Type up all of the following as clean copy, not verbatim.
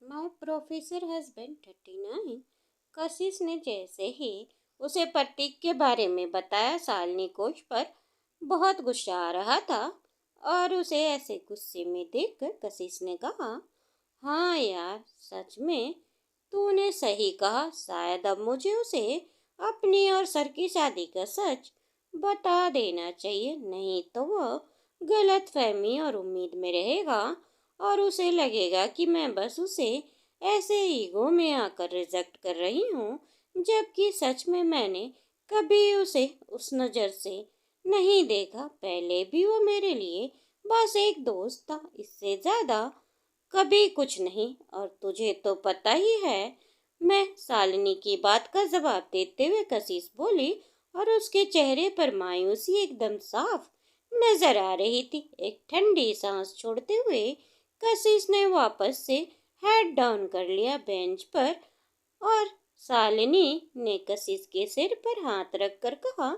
My professor husband 39। कशिश ने जैसे ही उसे प्रतीक के बारे में बताया, शालिनी को उस पर बहुत गुस्सा आ रहा था और उसे ऐसे गुस्से में देखकर कशिश ने कहा, हाँ यार, सच में तूने सही कहा। शायद अब मुझे उसे अपनी और सर की शादी का सच बता देना चाहिए, नहीं तो वह गलत फहमी और उम्मीद में रहेगा और उसे लगेगा कि मैं बस उसे ऐसे ईगो में आकर रिजेक्ट कर रही हूँ, जबकि सच में मैंने कभी उसे उस नज़र से नहीं देखा। पहले भी वो मेरे लिए बस एक दोस्त था, इससे ज़्यादा कभी कुछ नहीं। और तुझे तो पता ही है। मैं शालिनी की बात का जवाब देते हुए कशिश बोली और उसके चेहरे पर मायूसी एकदम साफ नजर आ रही थी। एक ठंडी सांस छोड़ते हुए कशिश ने वापस से हेड डाउन कर लिया बेंच पर और शालिनी ने कशिश के सिर पर हाथ रखकर कहा,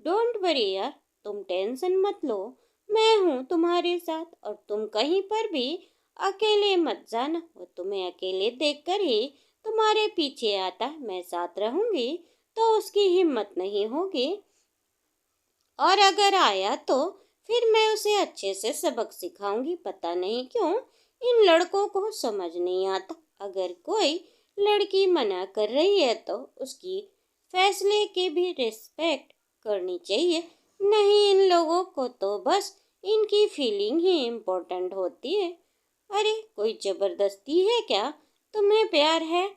डोंट वरी यार, तुम टेंशन मत लो, मैं हूँ तुम्हारे साथ और तुम कहीं पर भी अकेले मत जाना। वो तुम्हें अकेले देखकर ही तुम्हारे पीछे आता है। मैं साथ रहूंगी तो उसकी हिम्मत नहीं होगी और अगर आया तो फिर मैं उसे अच्छे से सबक सिखाऊंगी। पता नहीं क्यों इन लड़कों को समझ नहीं आता। अगर कोई लड़की मना कर रही है तो उसकी फैसले की भी रिस्पेक्ट करनी चाहिए। नहीं, इन लोगों को तो बस इनकी फीलिंग ही इम्पोर्टेंट होती है। अरे कोई जबरदस्ती है क्या? तुम्हें प्यार है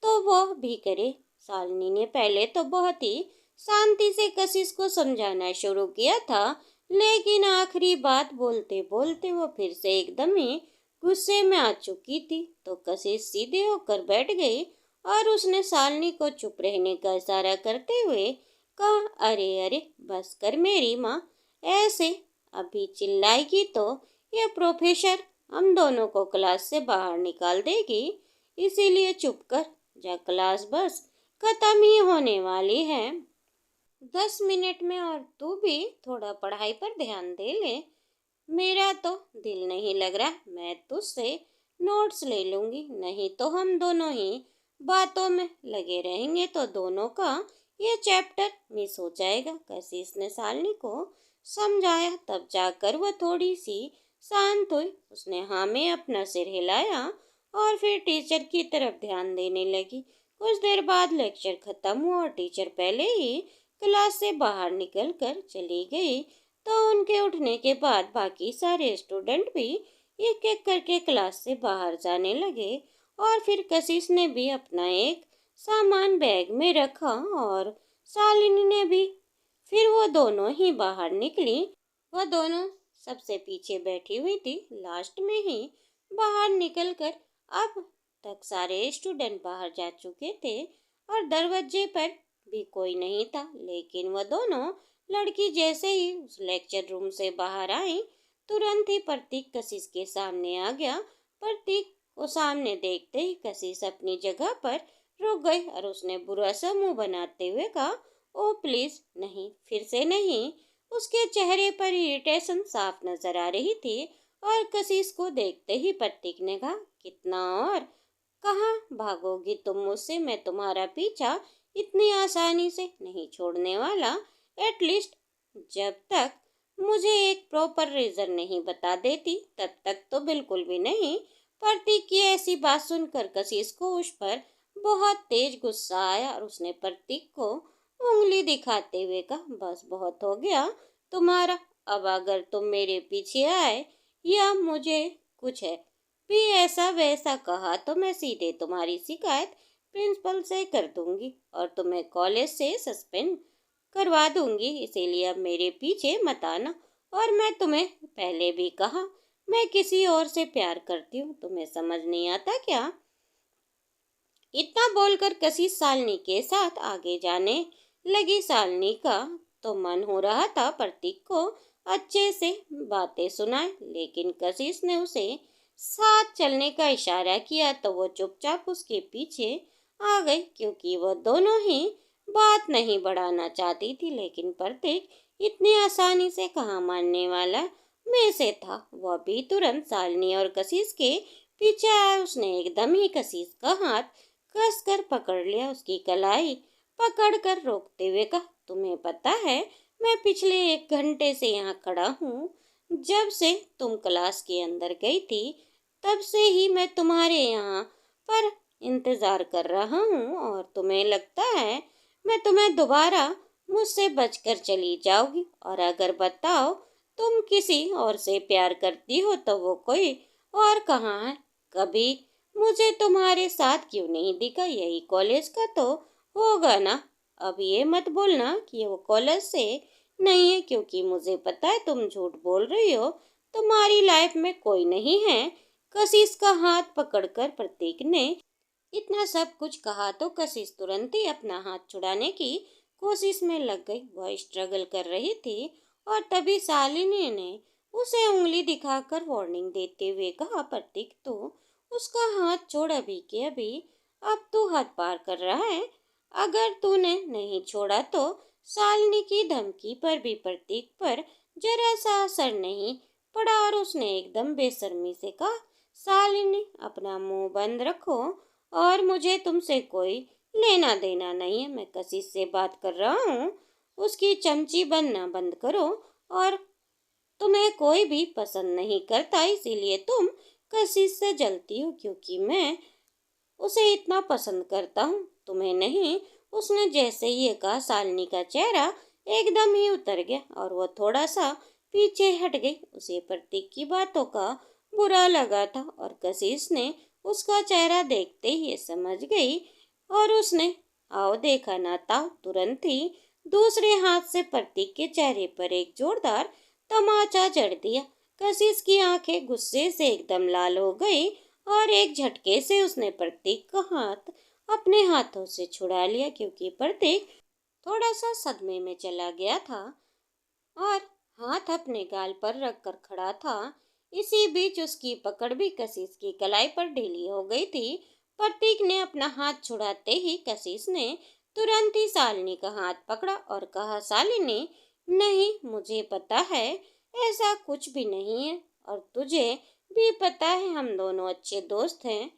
तो वो भी करे। शालिनी ने पहले तो बहुत ही शांति से कशिश को समझाना शुरू किया था, लेकिन आखिरी बात बोलते बोलते वो फिर से एकदम ही गुस्से में आ चुकी थी। तो कशिश सीधे होकर बैठ गई और उसने शालिनी को चुप रहने का इशारा करते हुए कहा, अरे अरे बस कर मेरी माँ, ऐसे अभी चिल्लाएगी तो यह प्रोफेसर हम दोनों को क्लास से बाहर निकाल देगी। इसीलिए चुप कर जा, क्लास बस खत्म ही होने वाली है। 10 मिनट में और तू भी थोड़ा पढ़ाई पर ध्यान दे ले। मेरा तो दिल नहीं लग रहा। मैं तुझसे नोट्स ले लूंगी, नहीं तो हम दोनों ही बातों में लगे रहेंगे तो दोनों का ये चैप्टर मिस हो जाएगा। कशिश ने शालिनी को समझाया, तब जाकर वह थोड़ी सी शांत हुई। उसने हाँ में अपना सिर हिलाया और फिर टीचर की तरफ ध्यान देने लगी। कुछ देर बाद लेक्चर खत्म हुआ और टीचर पहले ही क्लास से बाहर निकल कर चली गई। तो उनके उठने के बाद बाकी सारे स्टूडेंट भी एक एक करके क्लास से बाहर जाने लगे और फिर कशिश ने भी अपना एक सामान बैग में रखा और शालिनी ने भी। फिर वो दोनों ही बाहर निकली। वह दोनों सबसे पीछे बैठी हुई थी। लास्ट में ही बाहर निकलकर अब तक सारे स्टूडेंट बाहर जा चुके थे और दरवाजे पर भी कोई नहीं था। लेकिन वह दोनों लड़की जैसे ही उस लेक्चर रूम से बाहर आई, तुरंत ही प्रतीक कशिश के सामने आ गया। प्रतीक को सामने देखते ही कशिश अपनी जगह पर रुक गई और उसने बुरा सा मुंह बनाते हुए कहा, ओ प्लीज नहीं, फिर से नहीं। उसके चेहरे पर इरिटेशन साफ नजर आ रही थी और कशिश को देखते ही प्रतीक ने कहा, कितना और कहाँ भागोगी तुम मुझसे? मैं तुम्हारा पीछा इतनी आसानी से नहीं छोड़ने वाला। एटलीस्ट जब तक मुझे एक प्रॉपर रीजन नहीं बता देती, तब तक तो बिल्कुल भी नहीं। प्रतीक की ऐसी बात सुनकर कशिश को उस पर बहुत तेज गुस्सा आया और उसने प्रतीक को उंगली दिखाते हुए कहा, बस बहुत हो गया तुम्हारा। अब अगर तुम मेरे पीछे आए या मुझे कुछ है भी ऐसा वैसा कहा तो मैं सीधे तुम्हारी शिकायत प्रिंसिपल से कर दूंगी और तुम्हें कॉलेज से सस्पेंड करवा दूंगी। इसीलिए अब मेरे पीछे मत आना। और मैं तुम्हें पहले भी कहा, मैं किसी और से प्यार करती हूँ, तुम्हें समझ नहीं आता क्या? इतना बोलकर कशिश शालिनी के साथ आगे जाने लगी। शालिनी का तो मन हो रहा था प्रतीक को अच्छे से बातें सुनाए, लेकिन कशिश ने उसे साथ चलने का इशारा किया तो वो चुपचाप उसके पीछे आ गई, क्योंकि वह दोनों ही बात नहीं बढ़ाना चाहती थी। लेकिन प्रतीक इतनी आसानी से कहाँ मानने वाला में से था। वह भी तुरंत शालिनी और कशिश के पीछे आया उसने एकदम ही कशिश का हाथ कसकर पकड़ लिया, उसकी कलाई पकड़कर रोकते हुए कहा, तुम्हें पता है मैं पिछले 1 घंटे से यहाँ खड़ा हूँ। जब से तुम क्लास के अंदर गई थी तब से ही मैं तुम्हारे यहाँ पर इंतजार कर रहा हूँ और तुम्हें लगता है मैं तुम्हें दोबारा मुझसे बचकर चली जाओगी। और अगर बताओ तुम किसी और से प्यार करती हो तो वो कोई और कहाँ है? कभी मुझे तुम्हारे साथ क्यों नहीं दिखा? यही कॉलेज का तो होगा ना। अब ये मत बोलना कि वो कॉलेज से नहीं है, क्योंकि मुझे पता है तुम झूठ बोल रही हो। तुम्हारी लाइफ में कोई नहीं है। कशिश का हाथ पकड़कर प्रतीक ने इतना सब कुछ कहा तो कशिश तुरंत ही अपना हाथ छुड़ाने की कोशिश में लग गई। वह स्ट्रगल कर रही थी और तभी शालिनी ने उसे उंगली दिखाकर वार्निंग देते हुए कहा, प्रतीक तू उसका हाथ छोड़ अभी के अभी। अब तू हद पार कर रहा है। अगर तूने नहीं छोड़ा तो शालिनी की धमकी पर भी प्रतीक पर जरा सा असर नहीं पड़ा और उसने एकदम बेशर्मी से कहा, शालिनी अपना मुंह बंद रखो और मुझे तुमसे कोई लेना देना नहीं है। मैं कशिश से बात कर रहा हूँ। उसकी चमची बनना बंद करो। और तुम्हें कोई भी पसंद नहीं करता, इसीलिए तुम कशिश से जलती हो, क्योंकि मैं उसे इतना पसंद करता हूँ, तुम्हें नहीं। उसने जैसे ही ये कहा शालिनी का चेहरा एकदम ही उतर गया और वह थोड़ा सा पीछे हट गई। उसे प्रतीक की बातों का बुरा लगा था और कशिश ने उसका चेहरा देखते ही ये समझ गई और उसने आओ देखा ना ताओ तुरंत ही दूसरे हाथ से प्रतीक के चेहरे पर एक जोरदार तमाचा जड़ दिया। कशिश की आंखें गुस्से से एकदम लाल हो गई और एक झटके से उसने प्रतीक का हाथ अपने हाथों से छुड़ा लिया, क्योंकि प्रतीक थोड़ा सा सदमे में चला गया था और हाथ अपने गाल पर रखकर खड़ा था। इसी बीच उसकी पकड़ भी कशिश की कलाई पर ढीली हो गई थी। प्रतीक ने अपना हाथ छुड़ाते ही कशिश ने तुरंत ही शालिनी का हाथ पकड़ा और कहा, शालिनी नहीं, मुझे पता है ऐसा कुछ भी नहीं है और तुझे भी पता है हम दोनों अच्छे दोस्त हैं।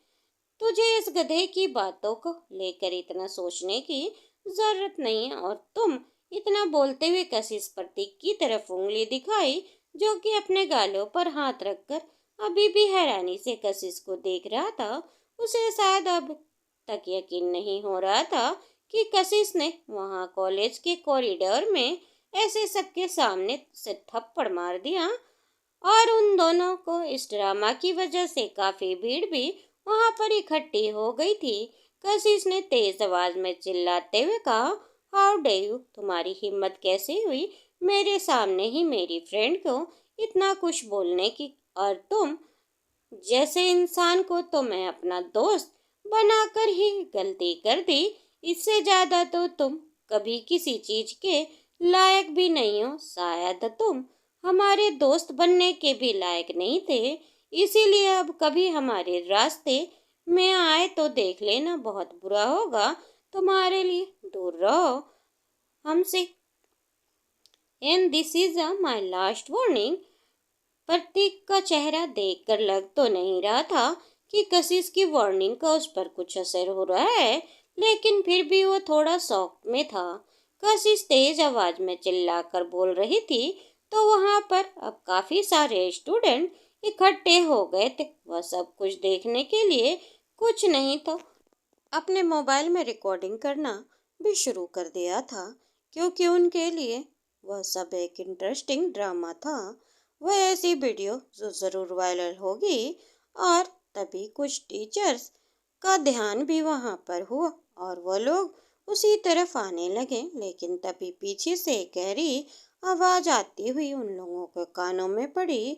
तुझे इस गधे की बातों को लेकर इतना सोचने की जरूरत नहीं है। और तुम इतना बोलते हुए कशिश प्रतीक की तरफ उंगली दिखाई, जो कि अपने गालों पर हाथ रखकर अभी भी हैरानी से कशिश को देख रहा था। उसे शायद अब तक यकीन नहीं हो रहा था कि कशिश ने वहां कॉलेज के कॉरिडोर में ऐसे सबके सामने से थप्पड़ मार दिया और उन दोनों को इस ड्रामा की वजह से काफी भीड़ भी वहां पर इकट्ठी हो गई थी। कशिश ने तेज आवाज में चिल्लाते हुए कहा, हाउ डे यू, तुम्हारी हिम्मत कैसे हुई मेरे सामने ही मेरी फ्रेंड को इतना कुछ बोलने की? और तुम जैसे इंसान को तो मैं अपना दोस्त बनाकर ही गलती कर दी। इससे ज्यादा तो तुम कभी किसी चीज के लायक भी नहीं हो। शायद तुम हमारे दोस्त बनने के भी लायक नहीं थे, इसीलिए अब कभी हमारे रास्ते में आए तो देख लेना, बहुत बुरा होगा तुम्हारे लिए। दूर रहो हमसे। And this is my last warning. Pratik का चेहरा देखकर लग तो नहीं रहा था कि कशिश की वार्निंग का उस पर कुछ असर हो रहा है, लेकिन फिर भी वो थोड़ा शॉक में था। कशिश तेज आवाज में चिल्लाकर बोल रही थी तो वहां पर अब काफी सारे स्टूडेंट इकट्ठे हो गए थे। वह सब कुछ देखने के लिए कुछ नहीं था, अपने मोबाइल में रिकॉर्डिंग करना भी शुरू कर दिया था, क्योंकि उनके लिए वह सब एक इंटरेस्टिंग ड्रामा था। वह ऐसी वीडियो जो ज़रूर वायरल होगी। और तभी कुछ टीचर्स का ध्यान भी वहाँ पर हुआ और वह लोग उसी तरफ आने लगे, लेकिन तभी पीछे से एक गहरी आवाज़ आती हुई उन लोगों के कानों में पड़ी।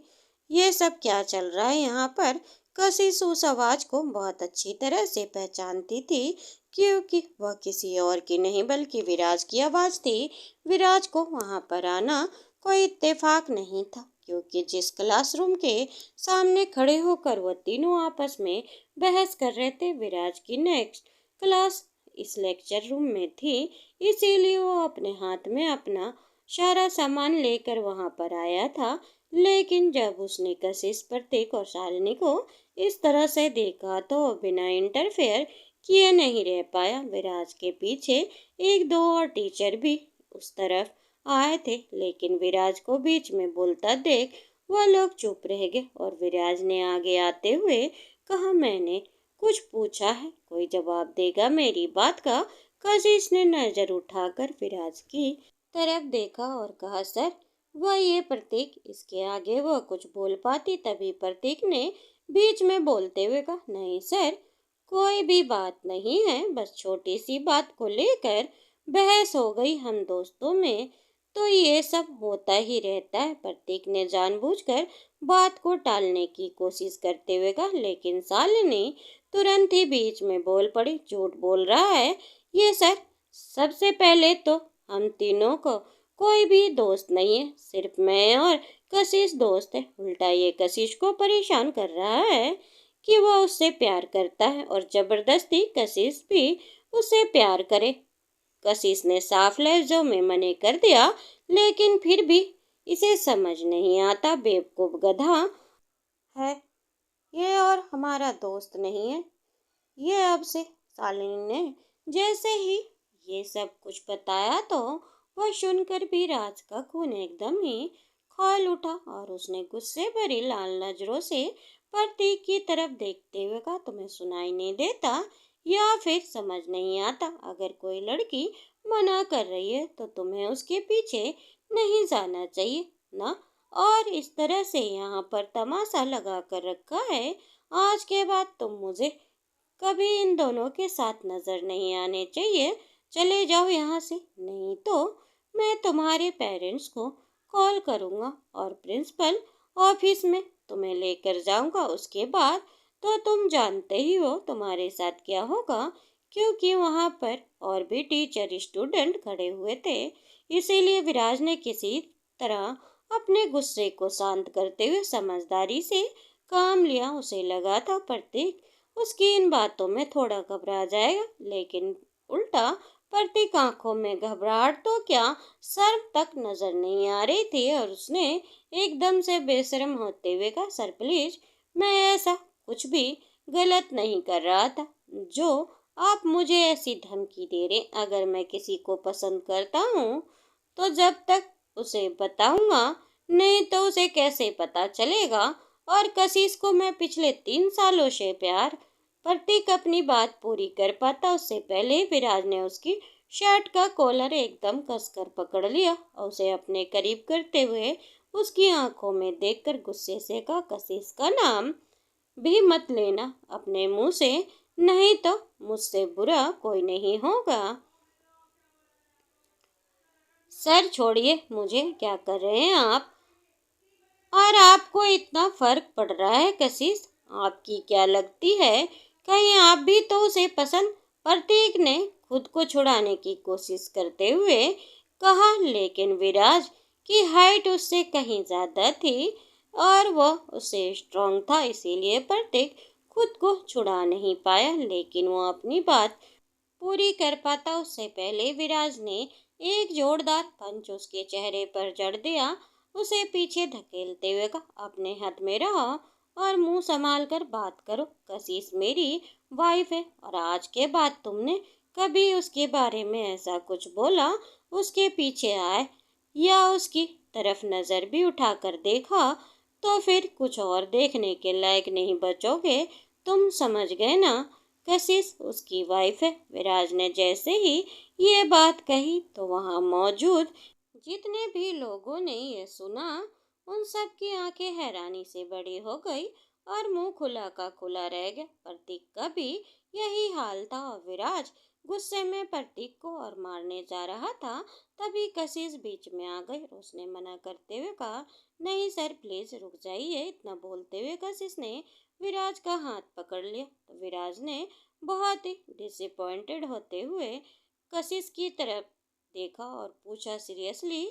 ये सब क्या चल रहा है यहाँ पर? कशिश उस आवाज़ को बहुत अच्छी तरह से पहचानती थी, क्योंकि वह किसी और की नहीं बल्कि विराज की आवाज़ थी। विराज को वहाँ पर आना कोई इत्तेफाक नहीं था, क्योंकि जिस क्लासरूम के सामने खड़े होकर वह तीनों आपस में बहस कर रहे थे, विराज की नेक्स्ट क्लास इस लेक्चर रूम में थी। इसीलिए वो अपने हाथ में अपना सारा सामान लेकर वहां पर आया था। लेकिन जब उसने कशिश, प्रतीक और शालिनी को इस तरह से देखा तो वो बिना इंटरफेयर किए नहीं रह पाया। विराज के पीछे एक दो और टीचर भी उस तरफ आए थे, लेकिन विराज को बीच में बोलता देख वह लोग चुप रह गए और विराज ने आगे आते हुए कहा, मैंने कुछ पूछा है, कोई जवाब देगा मेरी बात का। कशिश ने नजर उठाकर विराज की तरफ देखा और कहा, सर वह ये प्रतीक। इसके आगे वह कुछ बोल पाती, तभी प्रतीक ने बीच में बोलते हुए कहा, नहीं सर, कोई भी बात नहीं है, बस छोटी सी बात को लेकर बहस हो गई हम दोस्तों में, तो ये सब होता ही रहता है। प्रतीक ने जानबूझकर बात को टालने की कोशिश करते हुए कहा, लेकिन शालिनी तुरंत ही बीच में बोल पड़ी, झूठ बोल रहा है ये सर। सबसे पहले तो हम तीनों को कोई भी दोस्त नहीं है, सिर्फ मैं और कशिश दोस्त है। उल्टा ये कशिश को परेशान कर रहा है कि वह उससे प्यार करता है और जबरदस्ती कशिश भी उससे प्यार करे। कशिश ने साफ लफ्जों में मना कर दिया, लेकिन फिर भी इसे समझ नहीं आता, बेवकूफ गधा है ये और हमारा दोस्त नहीं है ये अब से। शालिनी ने जैसे ही ये सब कुछ बताया तो वह सुनकर भी राज का खून एकदम ही खौल उठा और उसने गुस्से भरी लाल नजरों से प्रतीक की तरफ देखते हुए कहा, तुम्हें सुनाई नहीं देता या फिर समझ नहीं आता? अगर कोई लड़की मना कर रही है तो तुम्हें उसके पीछे नहीं जाना चाहिए ना, और इस तरह से यहाँ पर तमाशा लगा कर रखा है। आज के बाद तुम मुझे कभी इन दोनों के साथ नजर नहीं आने चाहिए। चले जाओ यहाँ से, नहीं तो मैं तुम्हारे पेरेंट्स को कॉल करूँगा और प्रिंसिपल ऑफिस में तुम्हें लेकर जाऊँगा। उसके बाद तो तुम जानते ही हो तुम्हारे साथ क्या होगा, क्योंकि वहाँ पर और भी टीचर स्टूडेंट खड़े हुए थे। इसीलिए विराज ने किसी तरह अपने गुस्से को शांत करते हुए समझदारी से काम लिया। उसे लगा था प्रतीक उसकी इन बातों में थोड़ा घबरा जाएगा, लेकिन उल्टा प्रतीक आंखों में घबराहट तो क्या शर्म तक नजर नहीं आ रही थी और उसने एकदम से बेशर्म होते हुए कहा, सर प्लीज, मैं ऐसा कुछ भी गलत नहीं कर रहा था जो आप मुझे ऐसी धमकी दे रहे। अगर मैं किसी को पसंद करता हूँ तो जब तक उसे बताऊंगा, नहीं तो उसे कैसे पता चलेगा? और कशिश को मैं पिछले 3 सालों से प्यार। प्रतीक अपनी बात पूरी कर पाता उससे पहले विराज ने उसकी शर्ट का कॉलर एकदम कसकर पकड़ लिया और उसे अपने करीब करते हुए उसकी आंखों में देखकर गुस्से से कहा, कशिश का नाम भी मत लेना अपने मुंह से, नहीं तो मुझसे बुरा कोई नहीं होगा। सर छोड़िए मुझे, क्या कर रहे हैं आप? और आपको इतना फर्क पड़ रहा है कशिश? आपकी क्या लगती है, कहीं आप भी तो उसे पसंद? प्रतीक ने खुद को छुड़ाने की कोशिश करते हुए कहा, लेकिन विराज की हाइट उससे कहीं ज्यादा थी और वह उससे स्ट्रांग था, इसीलिए प्रतीक खुद को छुड़ा नहीं पाया। लेकिन वो अपनी बात पूरी कर पाता उससे पहले विराज ने एक जोरदार पंच उसके चेहरे पर जड़ दिया। उसे पीछे धकेलते हुए कहा, अपने हाथ में रहो और मुंह संभाल कर बात करो। कशिश मेरी वाइफ है और आज के बाद तुमने कभी उसके बारे में ऐसा कुछ बोला, उसके पीछे आए या उसकी तरफ नजर भी उठाकर देखा तो फिर कुछ और देखने के लायक नहीं बचोगे। तुम समझ गए ना? कशिश उसकी वाइफ है। विराज ने जैसे ही ये बात कही तो वहां मौजूद जितने भी लोगों ने ये सुना उन सब की आंखें हैरानी से बड़ी हो गई और मुंह खुला का खुला रह गया। प्रतीक का भी यही हाल था और विराज गुस्से में प्रतीक को और मारने जा रहा था, तभी कशिश बीच में आ गई। उसने मना करते हुए कहा, नहीं सर प्लीज रुक जाइए। इतना बोलते हुए कशिश ने विराज का हाथ पकड़ लिया तो विराज ने बहुत ही डिसअपॉइंटेड होते हुए कशिश की तरफ देखा और पूछा, सीरियसली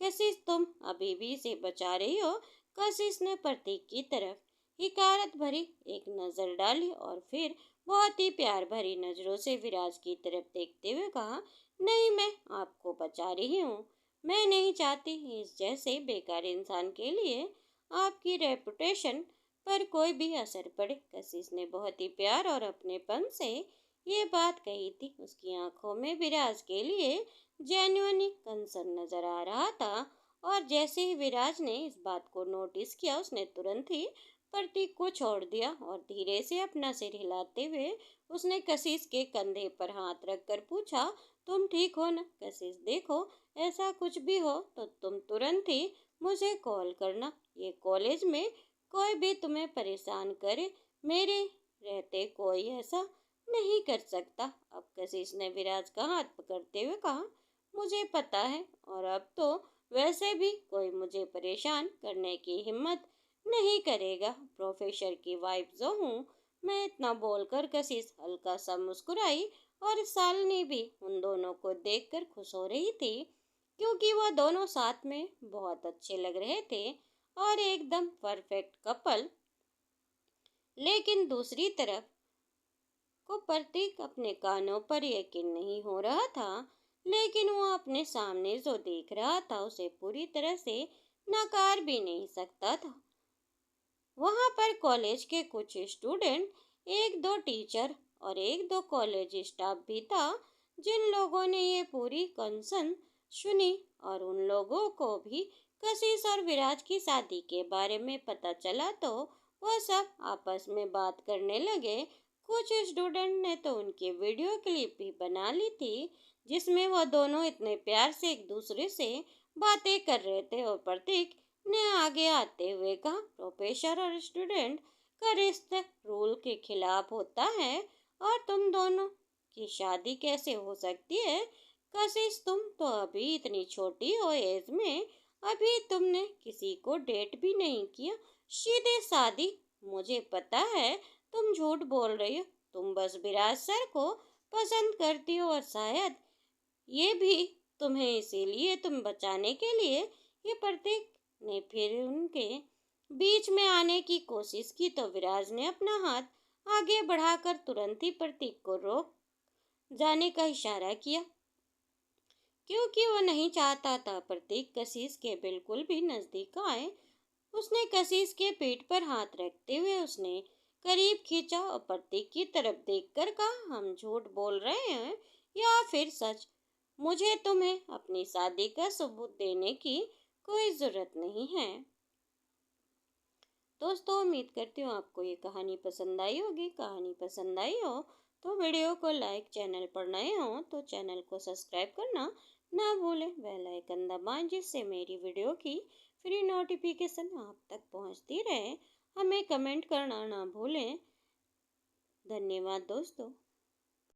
कशिश तुम अभी भी इसे बचा रही हो? कशिश ने प्रतीक की तरफ हिकारत भरी एक नजर डाली और फिर बहुत ही प्यार भरी नजरों से विराज की तरफ देखते हुए कहा, नहीं मैं आपको बचा रही हूँ। मैं नहीं चाहती इस जैसे बेकार इंसान के लिए आपकी रेपुटेशन पर कोई भी असर पड़े। कशिश ने बहुत ही प्यार और अपनेपन से ये बात कही थी। उसकी आंखों में विराज के लिए जेन्युइन कंसर्न नजर आ रहा था। और जैसे ही विराज ने इस बात को नोटिस किया, उसने तुरंत ही प्रतीक को छोड़ दिया और धीरे से अपना सिर हिलाते हुए उसने कशिश के कंधे पर हाथ रखकर पूछा, तुम ठीक हो ना? कशिश, देखो, ऐसा कुछ भी हो तो तुम तुरंत ही मुझे कॉल करना। ये कॉलेज में कोई भी तुम्हें परेशान करे, मेरे रहते कोई ऐसा नहीं कर सकता। अब कशिश ने विराज का हाथ पकड़ते हुए कहा, मुझे पता है, और अब तो वैसे भी कोई मुझे परेशान करने की हिम्मत नहीं करेगा। प्रोफेसर की वाइफ जो हूँ मैं। इतना बोलकर कशिश हल्का सा मुस्कुराई और शालिनी भी उन दोनों को देखकर खुश हो रही थी, क्योंकि वह दोनों साथ में बहुत अच्छे लग रहे थे और एकदम परफेक्ट कपल। लेकिन दूसरी तरफ को प्रतीक अपने कानों पर यकीन नहीं हो रहा था। लेकिन वो अपने सामने जो देख रहा था उसे पूरी तरह से नकार भी नहीं सकता था। वहां पर कॉलेज के कुछ स्टूडेंट, एक दो टीचर और एक दो कॉलेज स्टाफ भी था, जिन लोगों ने ये पूरी कंसर्न सुनी। और उन लोगों को भी कशिश और विराज की शादी के बारे में पता चला, तो वह सब आपस में बात करने लगे। कुछ स्टूडेंट ने तो उनकी वीडियो क्लिप भी बना ली थी, जिसमें वह दोनों इतने प्यार से एक दूसरे से बातें कर रहे थे। और प्रतीक ने आगे आते हुए कहा, प्रोफेसर और स्टूडेंट का रिश्ता रूल के खिलाफ होता है, और तुम दोनों की शादी कैसे हो सकती है? कशिश, तुम तो अभी इतनी छोटी हो एज में, अभी तुमने किसी को डेट भी नहीं किया, सीधे शादी? मुझे पता है तुम झूठ बोल रही हो। तुम बस विराज सर को पसंद करती हो, और शायद ये भी तुम्हें इसीलिए तुम बचाने के लिए ये प्रतीक ने फिर उनके बीच में आने की कोशिश की, तो विराज ने अपना हाथ आगे बढ़ाकर तुरंत ही प्रतीक को रोक जाने का इशारा किया, क्योंकि वो नहीं चाहता था प्रतीक कशिश के बिल्कुल भी नजदीक आए। उसने कशिश के पीठ पर हाथ रखते हुए उसने करीब खींचा और प्रतीक की तरफ देखकर कहा, हम झूठ बोल रहे हैं या फिर सच? मुझे तुम्हें अपनी शादी का सबूत देने की कोई जरूरत नहीं है। दोस्तों, उम्मीद करती हूँ आपको ये कहानी पसंद आई होगी। कहानी पसंद आई हो तो वीडियो को लाइक, चैनल पर नए हो तो चैनल को सब्सक्राइब करना ना भूलें। बेल आइकन दबाएं, जिससे मेरी वीडियो की फ्री नोटिफिकेशन आप तक पहुँचती रहे। हमें कमेंट करना ना भूलें। धन्यवाद दोस्तों।